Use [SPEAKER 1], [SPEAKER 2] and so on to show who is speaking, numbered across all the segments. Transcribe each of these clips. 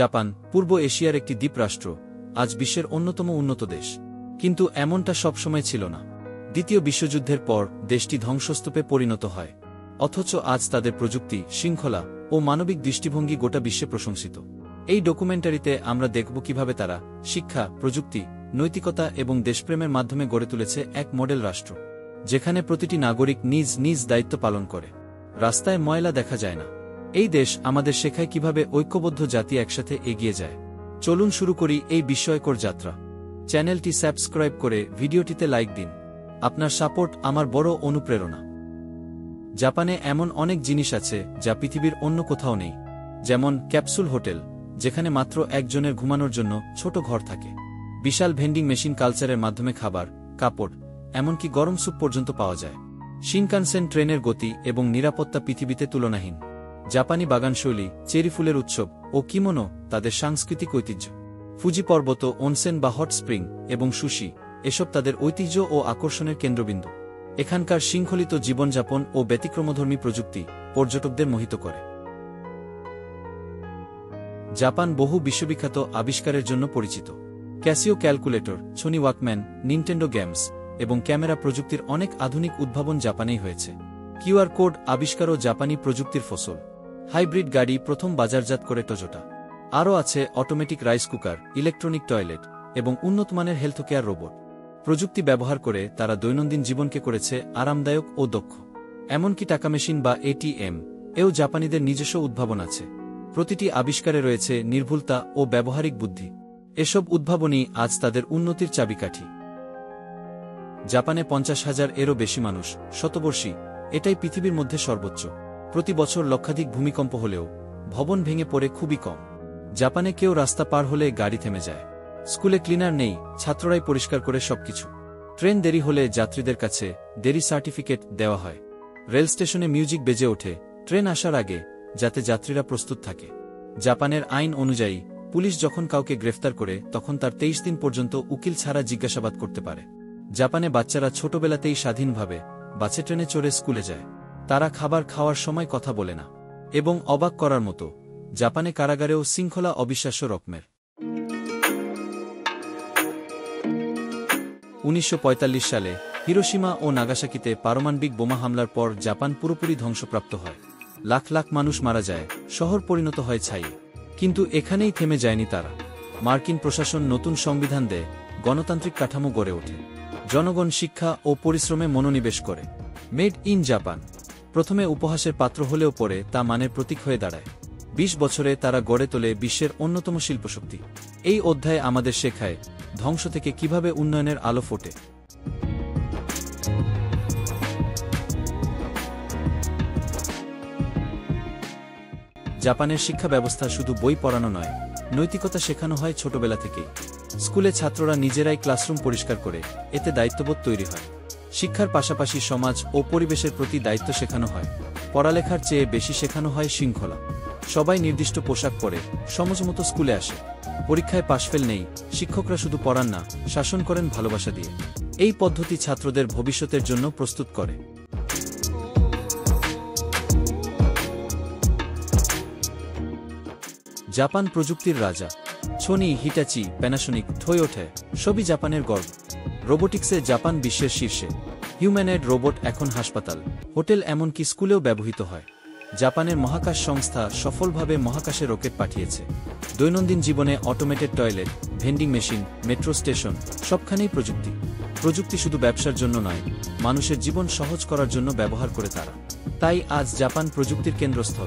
[SPEAKER 1] Japan পূর্ব এশিয়ার একটি দ্বীপরাষ্ট্র, আজ বিশ্বের অন্যতম উন্নত দেশ। কিন্তু এমনটা সবসময় ছিল না। দ্বিতীয় বিশ্বযুদ্ধের পর দেশটি ধ্বংসস্তূপে পরিণত হয়। অথচ আজ তাদের প্রযুক্তি, শৃঙ্খলা ও মানবিক দৃষ্টিভঙ্গি গোটা বিশ্বে প্রশংসিত। এই ডকুমেন্টারিতে আমরা দেখব কিভাবে তারা শিক্ষা, প্রযুক্তি, নৈতিকতা এবং দেশপ্রেমের মাধ্যমে গড়ে তুলেছে এক মডেল রাষ্ট্র, যেখানে প্রতিটি নাগরিক নিজ নিজ দায়িত্ব পালন করে। রাস্তায় ময়লা দেখা যায় না। এই দেশ আমাদের শেখায় কিভাবে ঐক্যবদ্ধ জাতি একসাথে এগিয়ে যায়। চলুন শুরু করি এই বিস্ময়কর যাত্রা। চ্যানেলটি সাবস্ক্রাইব করে ভিডিওটিতে লাইক দিন। আপনার সাপোর্ট আমার বড় অনুপ্রেরণা। জাপানে এমন অনেক জিনিস আছে যা পৃথিবীর অন্য কোথাও নেই। যেমন ক্যাপসুল হোটেল, যেখানে মাত্র একজনের ঘুমানোর জন্য ছোট ঘর থাকে। বিশাল ভেন্ডিং মেশিন কালচারের মাধ্যমে খাবার, কাপড়, এমনকি গরম স্যুপ পর্যন্ত পাওয়া যায়। শিনকানসেন ট্রেনের গতি এবং নিরাপত্তা পৃথিবীতে তুলনাহীন। জাপানি বাগানশৈলী, চেরি ফুলের উৎসব ও কিমোনো তাদের সাংস্কৃতিক ঐতিহ্য। ফুজি পর্বত, অনসেন বা হট স্প্রিং এবং সুশি, এসব তাদের ঐতিহ্য ও আকর্ষণের কেন্দ্রবিন্দু। এখানকার শৃঙ্খলিত জীবনযাপন ও ব্যতিক্রমধর্মী প্রযুক্তি পর্যটকদের মোহিত করে। জাপান বহু বিশ্ববিখ্যাত আবিষ্কারের জন্য পরিচিত। Casio calculator, Sony Walkman, Nintendo games এবং ক্যামেরা প্রযুক্তির অনেক আধুনিক উদ্ভাবন জাপানেই হয়েছে। কিউআর কোড আবিষ্কারও জাপানি প্রযুক্তির ফসল। হাইব্রিড গাড়ি প্রথম বাজারজাত করে টয়োটা। আরও আছে automatic rice cooker, electronic toilet এবং উন্নতমানের হেলথকেয়ার রোবট। প্রযুক্তি ব্যবহার করে তারা দৈনন্দিন জীবনকে করেছে আরামদায়ক ও দক্ষ। এমনকি টাকা মেশিন বা এটিএম এও জাপানিদের নিজস্ব উদ্ভাবন আছে। প্রতিটি আবিষ্কারে রয়েছে নির্ভুলতা ও ব্যবহারিক বুদ্ধি। এসব উদ্ভাবনই আজ তাদের উন্নতির চাবিকাঠি। জাপানে 50,000 এরও বেশি মানুষ শতবর্ষী, এটাই পৃথিবীর মধ্যে সর্বোচ্চ। প্রতি বছর লক্ষাধিক ভূমিকম্প হলেও ভবন ভেঙে পড়ে খুবই কম। জাপানে কেউ রাস্তা পার হলে গাড়ি থেমে যায়। স্কুলে ক্লিনার নেই, ছাত্ররাই পরিষ্কার করে সবকিছু। ট্রেন দেরি হলে যাত্রীদের কাছে দেরি সার্টিফিকেট দেওয়া হয়। রেল স্টেশনে মিউজিক বেজে ওঠে ট্রেন আসার আগে, যাতে যাত্রীরা প্রস্তুত থাকে। জাপানের আইন অনুযায়ী পুলিশ যখন কাউকে গ্রেফতার করে তখন তার 23 দিন পর্যন্ত উকিল ছাড়া জিজ্ঞাসাবাদ করতে পারে। জাপানে বাচ্চারা ছোটবেলাতেই স্বাধীনভাবে বাসে ট্রেনে চড়ে স্কুলে যায়। তারা খাবার খাওয়ার সময় কথা বলে না। এবং অবাক করার মতো, জাপানে কারাগারেও শৃঙ্খলা অবিশ্বাস্য রকমের। 1945 সালে হিরোশিমা ও নাগাসাকিতে পারমাণবিক বোমা হামলার পর জাপান পুরোপুরি ধ্বংসপ্রাপ্ত হয়। লাখ লাখ মানুষ মারা যায়, শহর পরিণত হয় ছাইয়ে। কিন্তু এখানেই থেমে যায়নি তারা। মার্কিন প্রশাসন নতুন সংবিধান দেয়, গণতান্ত্রিক কাঠামো গড়ে ওঠে। জনগণ শিক্ষা ও পরিশ্রমে মনোনিবেশ করে। মেড ইন জাপান প্রথমে উপহাসের পাত্র হলেও পরে তা মানের প্রতীক হয়ে দাঁড়ায়। 20 বছরে তারা গড়ে তোলে বিশ্বের অন্যতম শিল্পশক্তি। এই অধ্যায়ে আমাদের শেখায় ধ্বংস থেকে কিভাবে উন্নয়নের আলো ফোটে। জাপানের শিক্ষা ব্যবস্থা শুধু বই পড়ানো নয়, নৈতিকতা শেখানো হয় ছোটবেলা থেকেই। স্কুলে ছাত্ররা নিজেরাই ক্লাসরুম পরিষ্কার করে, এতে দায়িত্ববোধ তৈরি হয়। শিক্ষার পাশাপাশি সমাজ ও পরিবেশের প্রতি দায়িত্ব শেখানো হয়। পড়ালেখার চেয়ে বেশি শেখানো হয় শৃঙ্খলা। সবাই নির্দিষ্ট পোশাক পরে সময়মতো স্কুলে আসে। পরীক্ষায় পাশফেল নেই, শিক্ষকরা শুধু পড়ান না, শাসন করেন ভালোবাসা দিয়ে। এই পদ্ধতি ছাত্রদের ভবিষ্যতের জন্য প্রস্তুত করে। জাপান প্রযুক্তির রাজা। সোনি, হিটাচি, প্যানাসোনিক, টয়োটা সবই জাপানের গর্ব। রোবোটিক্সে জাপান বিশ্বের শীর্ষে। হিউম্যানয়েড রোবট এখন হাসপাতাল, হোটেল, এমনকি স্কুলেও ব্যবহৃত হয়। জাপানের মহাকাশ সংস্থা সফলভাবে মহাকাশে রকেট পাঠিয়েছে। দৈনন্দিন জীবনে automated toilet, vending machine, metro station, সবখানেই প্রযুক্তি। প্রযুক্তি শুধু ব্যবসার জন্য নয়, মানুষের জীবন সহজ করার জন্য ব্যবহার করে তারা। তাই আজ জাপান প্রযুক্তির কেন্দ্রস্থল।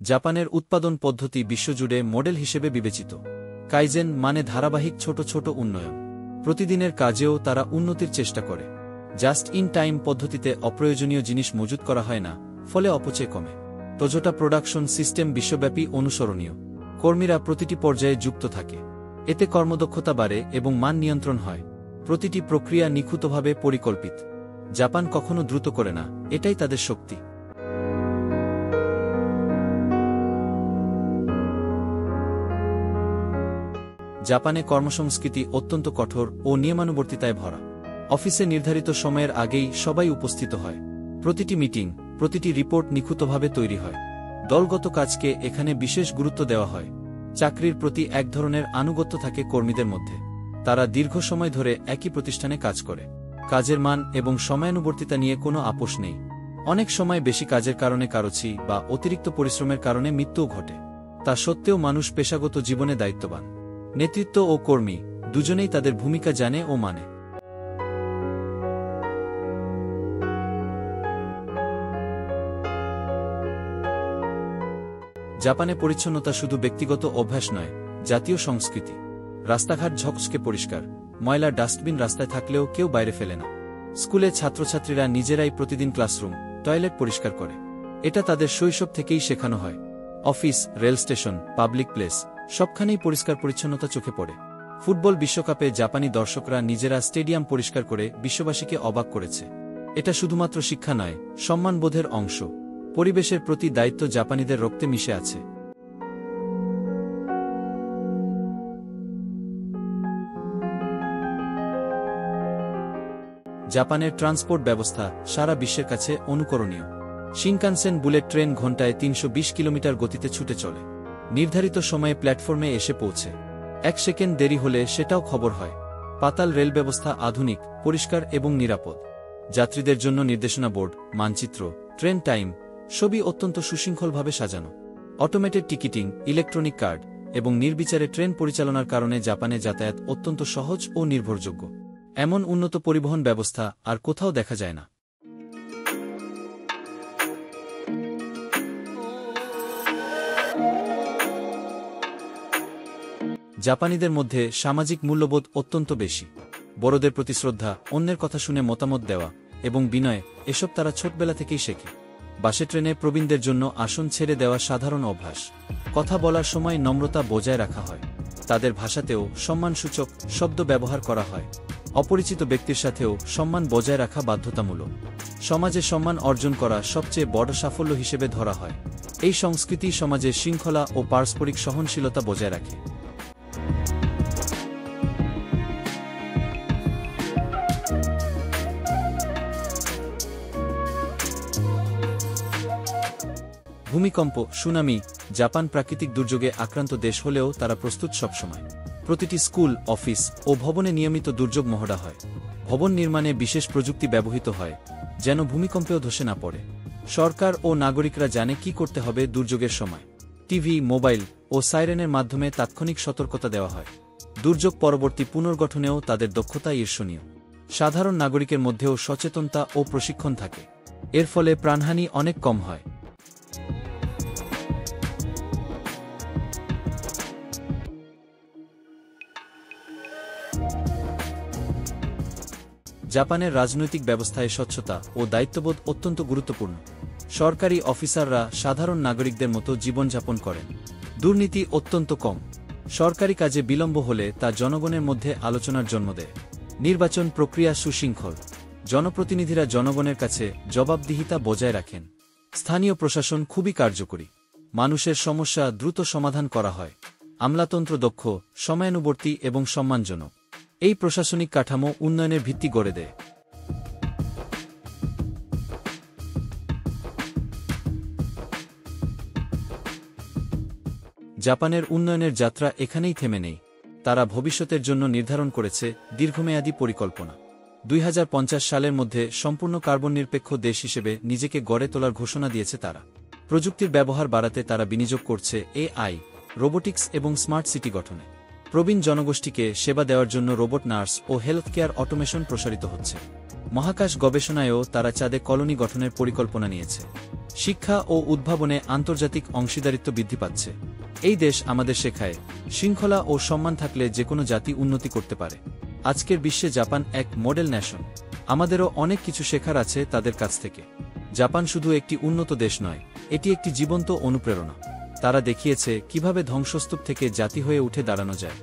[SPEAKER 1] জাপানের উৎপাদন পদ্ধতি বিশ্বজুড়ে মডেল হিসেবে বিবেচিত। কাইজেন মানে ধারাবাহিক ছোট ছোট উন্নয়ন। প্রতিদিনের কাজেও তারা উন্নতির চেষ্টা করে। জাস্ট ইন টাইম পদ্ধতিতে অপ্রয়োজনীয় জিনিস মজুত করা হয় না, ফলে অপচয় কমে। টয়োটা প্রোডাকশন সিস্টেম বিশ্বব্যাপী অনুসরণীয়। কর্মীরা প্রতিটি পর্যায়ে যুক্ত থাকে। এতে কর্মদক্ষতা বাড়ে এবং মান নিয়ন্ত্রণ হয়। প্রতিটি প্রক্রিয়া নিখুঁতভাবে পরিকল্পিত। জাপান কখনো দ্রুত করে না, এটাই তাদের শক্তি। জাপানে কর্মসংস্কৃতি অত্যন্ত কঠোর ও নিয়মানুবর্তিতায় ভরা। অফিসে নির্ধারিত সময়ের আগেই সবাই উপস্থিত হয়। প্রতিটি মিটিং, প্রতিটি রিপোর্ট নিখুঁতভাবে তৈরি হয়। দলগত কাজকে এখানে বিশেষ গুরুত্ব দেওয়া হয়। চাকরির প্রতি এক ধরনের আনুগত্য থাকে কর্মীদের মধ্যে। তারা দীর্ঘ সময় ধরে একই প্রতিষ্ঠানে কাজ করে। কাজের মান এবং সময়ানুবর্তিতা নিয়ে কোনো আপোষ নেই। অনেক সময় বেশি কাজের কারণে কারোছি বা অতিরিক্ত পরিশ্রমের কারণে মৃত্যুও ঘটে। তা সত্ত্বেও মানুষ পেশাগত জীবনে দায়িত্ববান। নেতৃত্ব ও কর্মী দুজনেই তাদের ভূমিকা জানে ও মানে। জাপানে পরিচ্ছন্নতা শুধু ব্যক্তিগত অভ্যাস নয়, জাতীয় সংস্কৃতি। রাস্তাঘাট ঝকঝকে পরিষ্কার, ময়লার ডাস্টবিন রাস্তায় থাকলেও কেউ বাইরে ফেলে না। স্কুলে ছাত্রছাত্রীরা নিজেরাই প্রতিদিন ক্লাসরুম, টয়লেট পরিষ্কার করে। এটা তাদের শৈশব থেকেই শেখানো হয়। Office, rail station, public place সবখানেই পরিষ্কার পরিচ্ছন্নতা চোখে পড়ে। ফুটবল বিশ্বকাপে জাপানি দর্শকরা নিজেরা স্টেডিয়াম পরিষ্কার করে বিশ্ববাসীকে অবাক করেছে। এটা শুধুমাত্র শিক্ষা নয়, সম্মানবোধের অংশ। পরিবেশের প্রতি দায়িত্ব জাপানিদের রক্তে মিশে আছে। জাপানের ট্রান্সপোর্ট ব্যবস্থা সারা বিশ্বের কাছে অনুকরণীয়। শিনকানসেন বুলেট ট্রেন ঘণ্টায় ৩২০ কিলোমিটার গতিতে ছুটে চলে। নির্ধারিত সময়ে প্ল্যাটফর্মে এসে পৌঁছে। ১ সেকেন্ড দেরি হলে সেটাও খবর হয়। পাতাল রেল ব্যবস্থা আধুনিক, পরিষ্কার এবং নিরাপদ। যাত্রীদের জন্য নির্দেশনা বোর্ড, মানচিত্র, ট্রেন টাইম সবই অত্যন্ত সুশৃঙ্খলভাবে সাজানো। অটোমেটেড টিকিটিং, ইলেকট্রনিক কার্ড এবং নির্বিচারে ট্রেন পরিচালনার কারণে জাপানে যাতায়াত অত্যন্ত সহজ ও নির্ভরযোগ্য। এমন উন্নত পরিবহন ব্যবস্থা আর কোথাও দেখা যায় না। জাপানিদের মধ্যে সামাজিক মূল্যবোধ অত্যন্ত বেশি। বড়দের প্রতি শ্রদ্ধা, অন্যের কথা শুনে মতামত দেওয়া এবং বিনয় এসব তারা ছোটবেলা থেকেই শেখে। বাসে ট্রেনে প্রবীণদের জন্য আসন ছেড়ে দেওয়া সাধারণ অভ্যাস। কথা বলার সময় নম্রতা বজায় রাখা হয়। তাদের ভাষাতেও সম্মানসূচক শব্দ ব্যবহার করা হয়। অপরিচিত ব্যক্তির সাথেও সম্মান বজায় রাখা বাধ্যতামূলক। সমাজে সম্মান অর্জন করা সবচেয়ে বড় সাফল্য হিসেবে ধরা হয়। এই সংস্কৃতি সমাজে শৃঙ্খলা ও পারস্পরিক সহনশীলতা বজায় রাখে। ভূমিকম্প, সুনামি, জাপান প্রাকৃতিক দুর্যোগে আক্রান্ত দেশ হলেও তারা প্রস্তুত সবসময়। প্রতিটি স্কুল, অফিস ও ভবনে নিয়মিত দুর্যোগ মহড়া হয়। ভবন নির্মাণে বিশেষ প্রযুক্তি ব্যবহৃত হয়, যেন ভূমিকম্পেও ধসে না পড়ে। সরকার ও নাগরিকরা জানে কি করতে হবে দুর্যোগের সময়। টিভি, মোবাইল ও সাইরেনের মাধ্যমে তাৎক্ষণিক সতর্কতা দেওয়া হয়। দুর্যোগ পরবর্তী পুনর্গঠনেও তাদের দক্ষতা ঈর্ষণীয়। সাধারণ নাগরিকের মধ্যেও সচেতনতা ও প্রশিক্ষণ থাকে। এর ফলে প্রাণহানি অনেক কম হয়। জাপানের রাজনৈতিক ব্যবস্থায় স্বচ্ছতা ও দায়িত্ববোধ অত্যন্ত গুরুত্বপূর্ণ। সরকারি অফিসাররা সাধারণ নাগরিকদের মতো জীবনযাপন করেন। দুর্নীতি অত্যন্ত কম। সরকারি কাজে বিলম্ব হলে তা জনগণের মধ্যে আলোচনার জন্ম দেয়। নির্বাচন প্রক্রিয়া সুশৃঙ্খল। জনপ্রতিনিধিরা জনগণের কাছে জবাবদিহিতা বজায় রাখেন। স্থানীয় প্রশাসন খুবই কার্যকরী। মানুষের সমস্যা দ্রুত সমাধান করা হয়। আমলাতন্ত্র দক্ষ, সময়ানুবর্তী এবং সম্মানজনক। এই প্রশাসনিক কাঠামো উন্নয়নের ভিত্তি গড়ে দেয়। জাপানের উন্নয়নের যাত্রা এখানেই থেমে নেই। তারা ভবিষ্যতের জন্য নির্ধারণ করেছে দীর্ঘমেয়াদী পরিকল্পনা। ২০৫০ সালের মধ্যে সম্পূর্ণ কার্বন নিরপেক্ষ দেশ হিসেবে নিজেকে গড়ে তোলার ঘোষণা দিয়েছে তারা। প্রযুক্তির ব্যবহার বাড়াতে তারা বিনিয়োগ করছে এআই, রোবোটিক্স এবং স্মার্ট সিটি গঠনে। প্রবীণ জনগোষ্ঠীকে সেবা দেওয়ার জন্য রোবট নার্স ও হেলথ কেয়ার অটোমেশন প্রসারিত হচ্ছে। মহাকাশ গবেষণায়ও তারা চাঁদে কলোনি গঠনের পরিকল্পনা নিয়েছে। শিক্ষা ও উদ্ভাবনে আন্তর্জাতিক অংশীদারিত্ব বৃদ্ধি পাচ্ছে। এই দেশ আমাদের শেখায়, শৃঙ্খলা ও সম্মান থাকলে যেকোনো জাতি উন্নতি করতে পারে। আজকের বিশ্বে জাপান এক মডেল ন্যাশন। আমাদেরও অনেক কিছু শেখার আছে তাদের কাছ থেকে। জাপান শুধু একটি উন্নত দেশ নয়, এটি একটি জীবন্ত অনুপ্রেরণা। তারা দেখিয়েছে কিভাবে ধ্বংসস্তূপ থেকে জাতি হয়ে উঠে দাঁড়ানো যায়।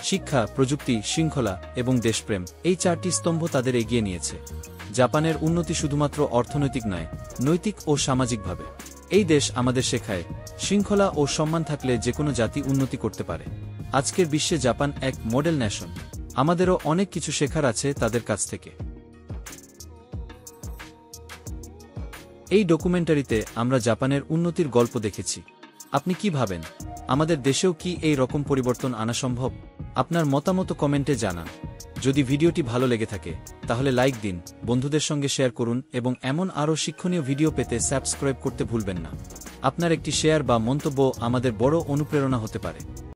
[SPEAKER 1] শিক্ষা, প্রযুক্তি, শৃঙ্খলা এবং দেশপ্রেম, এই 4টি স্তম্ভ তাদের এগিয়ে নিয়েছে। জাপানের উন্নতি শুধুমাত্র অর্থনৈতিক নয়, নৈতিক ও সামাজিকভাবে। এই দেশ আমাদের শেখায়, শৃঙ্খলা ও সম্মান থাকলে যেকোনো জাতি উন্নতি করতে পারে। আজকের বিশ্বে জাপান এক মডেল ন্যাশন। আমাদেরও অনেক কিছু শেখার আছে তাদের কাছ থেকে। এই ডকুমেন্টারিতে আমরা জাপানের উন্নতির গল্প দেখেছি। আপনি কি ভাবেন, আমাদের দেশেও কি এই রকম পরিবর্তন আনা সম্ভব? আপনার মতামত কমেন্টে জানান। যদি ভিডিওটি ভালো লেগে থাকে তাহলে লাইক দিন, বন্ধুদের সঙ্গে শেয়ার করুন এবং এমন আরও শিক্ষণীয় ভিডিও পেতে সাবস্ক্রাইব করতে ভুলবেন না। আপনার একটি শেয়ার বা মন্তব্য আমাদের বড় অনুপ্রেরণা হতে পারে।